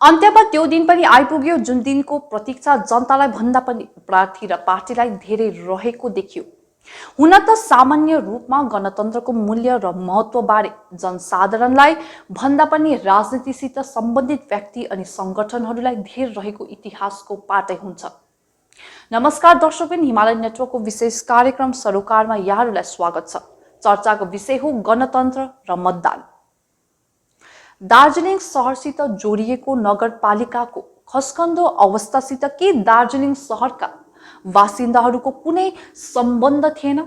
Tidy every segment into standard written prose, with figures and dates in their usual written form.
अन्त्यमा त्यो दिन पनि आइपुग्यो जुन दिनको प्रतीक्षा जनतालाई भन्दा पनि प्रार्थी र पार्टीलाई धेरै रहेको देखियो। हुन त सामान्य रूपमा गणतन्त्रको मूल्य र महत्त्वबारे जनसाधारणलाई भन्दा पनि राजनीतिसित सम्बन्धित व्यक्ति अनि संगठनहरूलाई धेर रहेको इतिहासको पाटै हुन्छ। नमस्कार दर्शकबिन, हिमालय नेटवर्कको विशेष कार्यक्रम सरोकारमा यहाँहरूलाई स्वागत छ। चर्चाको विषय हो गणतन्त्र र मतदान। दार्जिलिङ शहरसित जोडिएको नगरपालिकाको खस्कन्दो अवस्थासित के दार्जिलिङ शहरका बासिन्दाहरूको कुनै सम्बन्ध थिएन?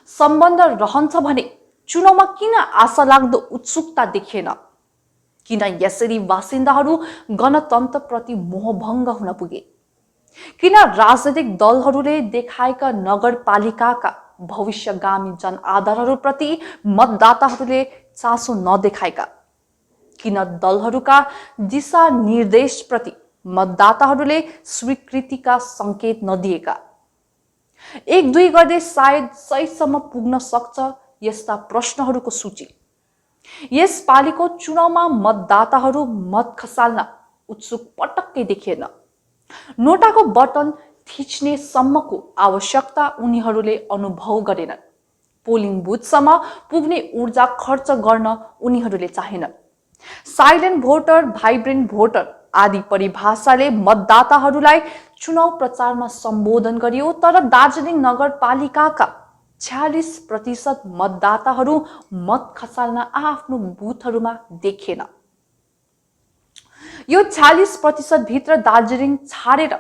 सम्बन्ध रहन्छ भने चुनावमा किन आशा लाग्दो उत्सुकता देखिएन? किन यसरी बासिन्दाहरू गणतन्त्रप्रति मोहभङ्ग हुन पुगे? किन राजनैतिक दलहरूले देखाएका नगरपालिकाका भविष्यगामी जनआधारहरूप्रति मतदाताहरूले चासो नदेखाएका? किन दलहरूका दिशानिर्देशप्रति मतदाताहरूले स्वीकृतिका सङ्केत नदिएका? एक दुई गर्दै सायद 100 सम्म पुग्न सक्छ यस्ता प्रश्नहरूको सूची। यस पालिको चुनावमा मतदाताहरू मत खसाल्न उत्सुक पटक्कै देखिएन। नोटाको बटन थिच्ने सम्मको आवश्यकता उनीहरूले अनुभव गरेनन्। पोलिङ बुथसम्म पुग्ने ऊर्जा खर्च गर्न उनीहरूले चाहेनन्। साइलेन्ट भोटर, भाइब्रेन्ट भोटर आदि परिभाषाले मतदाताहरूलाई चुनाव प्रचारमा सम्बोधन गरियो, तर दार्जिलिङ नगरपालिकाका 46% मतदाताहरू मत खसाल्न आफ्नो बुथहरूमा देखिएन। यो 46% भित्र दार्जिलिङ छाडेर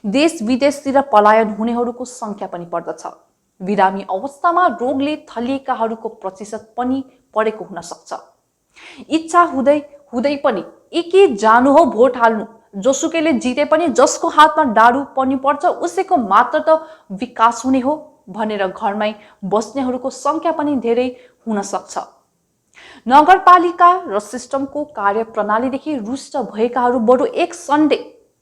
देश विदेशतिर पलायन हुनेहरूको संख्या पनि पर्दछ। बिरामी अवस्थामा रोगले थलिएकाहरूको प्रतिशत पनि परेको हुन सक्छ। इच्छा हुँदै हुँदै पनि एकै जानु हो भोट हाल्नु, जोसुकैले जिते पनि जसको हातमा डाडु पनि पर्छ उसैको मात्र त विकास हुने हो भनेर घरमै बस्नेहरूको संख्या पनि धेरै हुन सक्छ। नगरपालिका र सिस्टमको कार्यप्रणालीदेखि रुष्ट भएकाहरू बरु एक सन्डे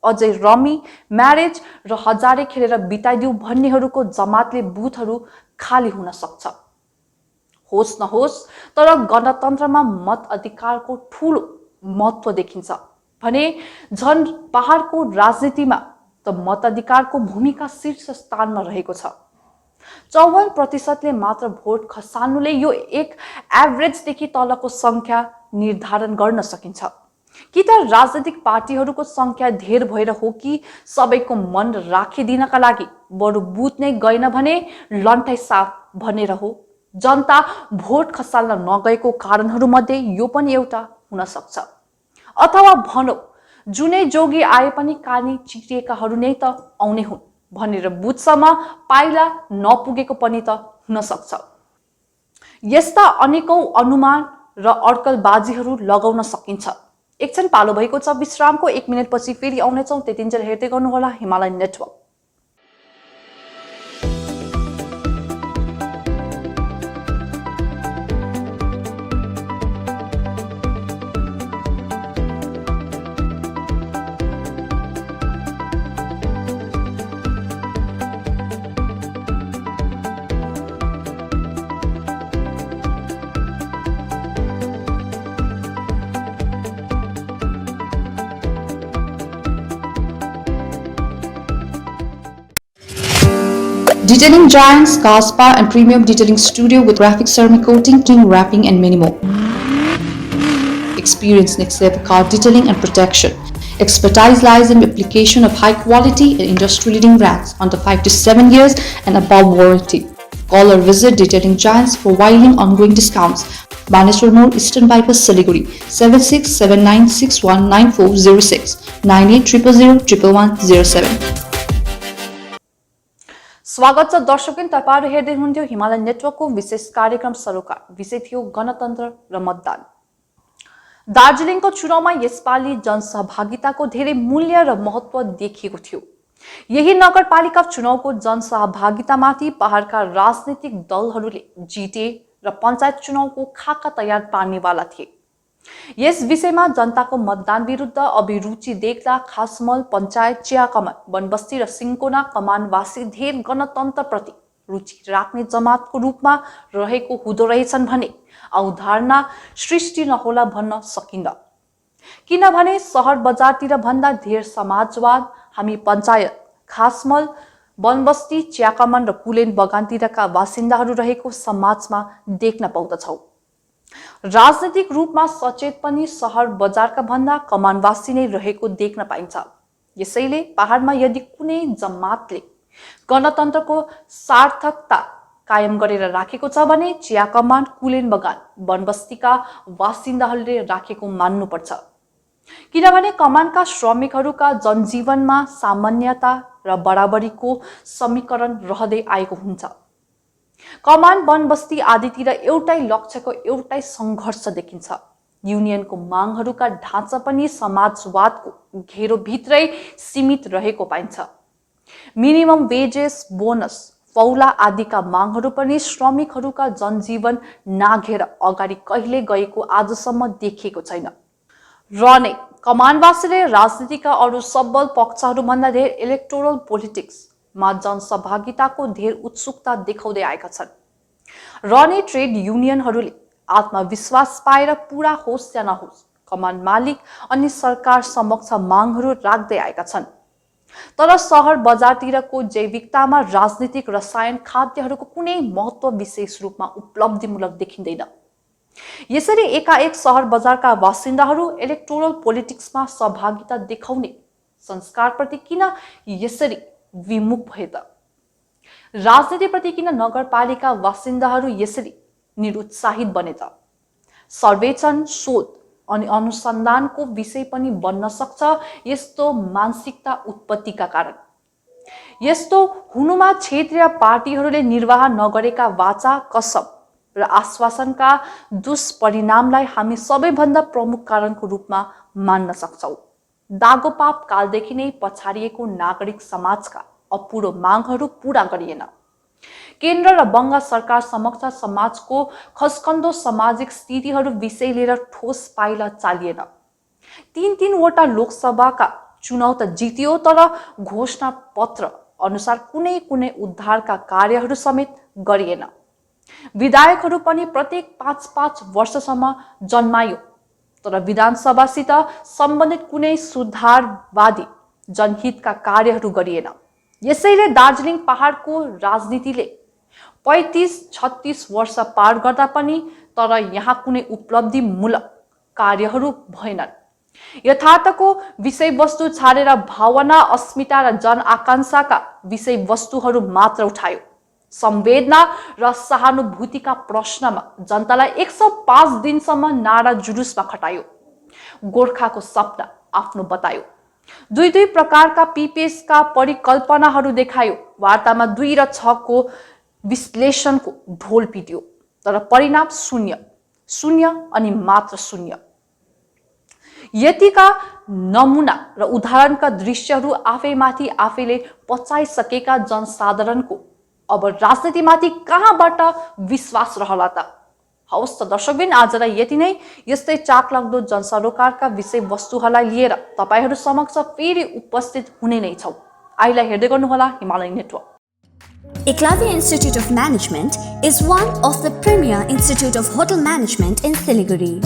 अझै रमी, म्यारेज र हजारे खेलेर बिताइदिउ भन्नेहरूको जमातले बुथहरू खाली हुन सक्छ। होस् नहोस्, तर गणतन्त्रमा मत अधिकारको ठूलो महत्त्व देखिन्छ भने झन् पहाडको राजनीतिमा त मताधिकारको भूमिका शीर्ष स्थानमा रहेको छ। 54%ले मात्र भोट खसाल्नुले यो एक एभरेजदेखि तलको संख्या निर्धारण गर्न सकिन्छ। कि त राजनीतिक पार्टीहरूको संख्या धेर भएर हो कि सबैको मन राखिदिनका लागि बरु बुथ नै गएन भने लन्ठाइ साफ भनेर हो। जनता भोट खसाल्न नगएको कारणहरूमध्ये यो पनि एउटा हुन सक्छ। अथवा भनौँ, जुनै जोगी आए पनि कानी चिरिएकाहरू नै त आउने हुन् भनेर बुथसम्म पाइला नपुगेको पनि त हुन सक्छ। यस्ता अनेकौं अनुमान र अड्कलबाजीहरू लगाउन सकिन्छ। एकछिन पालो भएको छ विश्रामको। 1 मिनेटपछि फेरि आउनेछौँ। त्यतिन्जेल हेर्दै गर्नुहोला Himalaya network. Detailing giants, car spa and premium detailing studio with graphic ceramic coating, king wrapping and many more. Experience next level car detailing and protection. Expertise lies in the application of high quality and industry leading brands under 5 to 7 years and above warranty. Call or visit Detailing Giants for wilding ongoing discounts. Baneshwar Mall, Eastern Bypass, Siliguri, 7679619406 9800011107. स्वागत छ दर्शकबिन, तपाईहरु हेर्दै हुनुहुन्थ्यो हिमालय नेटवर्कको विशेष कार्यक्रम सरोकार। विषय थियो गणतन्त्र र मतदान। दार्जिलिङको चुनावमा यसपालि जनसहभागिताको धेरै मूल्य र महत्त्व देखिएको थियो। यही नगरपालिका चुनावको जनसहभागितामाथि पहाडका राजनीतिक दलहरूले जिते र पञ्चायत चुनावको खाका तयार पार्नेवाला थिए। यस विषयमा जनताको मतदान विरुद्ध अभिरुचि देख्दा खासमल, पञ्चायत, चियाकमान, बनबस्ती र सिन्कोना कमानवासी धेर गणतन्त्रप्रति रुचि राख्ने जमातको रूपमा रहेको हुँदो रहेछन् भने अवधारणा सृष्टि नहोला भन्न सकिन्न। किनभने सहर बजारतिर भन्दा धेर समाजवाद हामी पञ्चायत, खासमल, वनबस्ती, चियाकमान र कुलेन बगानतिरका बासिन्दाहरू रहेको समाजमा देख्न पाउँदछौँ। राजनीतिक रूपमा सचेत पनि सहर बजारका भन्दा कमानवासी नै रहेको देख्न पाइन्छ। यसैले पहाडमा यदि कुनै जमातले गणतन्त्रको सार्थकता कायम गरेर राखेको छ भने चियाकमान, कुलेन बगान, वनबस्तीका बासिन्दाहरूले राखेको मान्नुपर्छ। किनभने कमानका श्रमिकहरूका जनजीवनमा सामान्यता र बराबरीको समीकरण रहँदै आएको हुन्छ। कमान, वनबस्ती आदितिर एउटै लक्ष्यको एउटै सङ्घर्ष देखिन्छ। युनियनको मागहरूका ढाँचा पनि समाजवादको घेरोभित्रै सीमित रहेको पाइन्छ। मिनिमम वेजेस, बोनस, फौला आदिका मागहरू पनि श्रमिकहरूका जनजीवन नाघेर अगाडि कहिले गएको आजसम्म देखिएको छैन। र नै कमानवासीले राजनीतिका अरू सबल पक्षहरूभन्दा धेर इलेक्टोरल पोलिटिक्समा जनसहभागिताको धेर उत्सुकता देखाउँदै आएका छन्। र नै ट्रेड युनियनहरूले आत्मविश्वास पाएर पूरा होस् या नहोस् कमान मालिक अनि सरकार समक्ष मागहरू राख्दै आएका छन्। तर सहर बजारतिरको जैविकतामा राजनीतिक रसायन खाद्यहरूको कुनै महत्त्व विशेष रूपमा उपलब्धिमूलक देखिँदैन। यसरी एकाएक सहर बजारका बासिन्दाहरू इलेक्टोरल पोलिटिक्समा सहभागिता देखाउने संस्कारप्रति किन यसरी विमुख भए त? राजनीतिप्रति किन नगरपालिका बासिन्दाहरू यसरी निरुत्साहित बने त? सर्वेक्षण, शोध अनि अनुसन्धानको विषय पनि बन्न सक्छ यस्तो मानसिकता उत्पत्तिका कारण। यस्तो हुनुमा क्षेत्रीय पार्टीहरूले निर्वाह नगरेका वाचा, कसम र आश्वासनका दुष्परिणामलाई हामी सबैभन्दा प्रमुख कारणको रूपमा मान्न सक्छौँ। दागोपाप कालदेखि नै पछाडिएको नागरिक समाजका अपुरो मागहरू पूरा गरिएन। केन्द्र र बङ्ग सरकार समक्ष समाजको खस्कन्दो सामाजिक स्थितिहरू विषय लिएर ठोस पाइला चालिएन। तीनवटा लोकसभाका चुनाव त जितियो, तर घोषणा पत्र अनुसार कुनै उद्धारका कार्यहरू समेत गरिएन। विधायकहरू पनि प्रत्येक 5-5 वर्षसम्म जन्मायो, तर विधानसभासित सम्बन्धित कुनै सुधारवादी जनहितका कार्यहरू गरिएन। यसैले दार्जिलिङ पहाडको राजनीतिले 35-36 वर्ष पार गर्दा पनि तर यहाँ कुनै उपलब्धिमूलक कार्यहरू भएनन्। यथार्थको विषयवस्तु छाडेर भावना, अस्मिता र जनआकांक्षाका विषयवस्तुहरू मात्र उठायो। संवेदना र सहानुभूतिका प्रश्नमा जनतालाई 105 दिनसम्म नारा जुलुसमा खटायो। गोर्खाको सपना आफ्नो बतायो। दुई प्रकारका पिपेसका परिकल्पनाहरू देखायो। वार्तामा 2 र 6 को विश्लेषणको ढोल पिट्यो, तर परिणाम शून्य अनि मात्र शून्य। यतिका नमुना र उदाहरणका दृश्यहरू आफैमाथि आफैले पचाइसकेका जनसाधारणको अब राजनीतिमाथि कहाँबाट विश्वास रहला त? हवस् त दर्शकबिन, आजलाई यति नै। यस्तै चाखलाग्दो जनसरोकारका विषयवस्तुहरूलाई लिएर तपाईहरू समक्ष फेरि उपस्थित हुने नै छौँ। आइलाई हेर्दै गर्नुहोला Himalaya network. Eklavya Institute of Management is one of the premier institute of hotel management in Siliguri.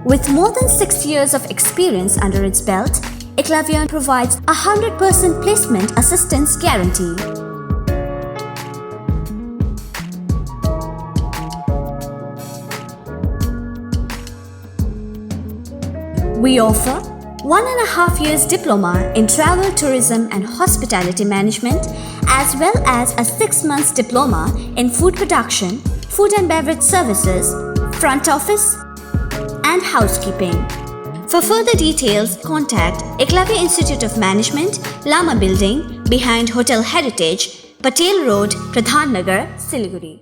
With more than 6 years of experience under its belt, Eklavya provides 100% placement assistance guarantee. We offer 1.5 years diploma in travel, tourism and hospitality management, as well as a 6 months diploma in food production, food and beverage services, front office and housekeeping. For further details, contact Eklavya Institute of Management, Lama Building, behind Hotel Heritage, Patel Road, Pradhan Nagar, Siliguri.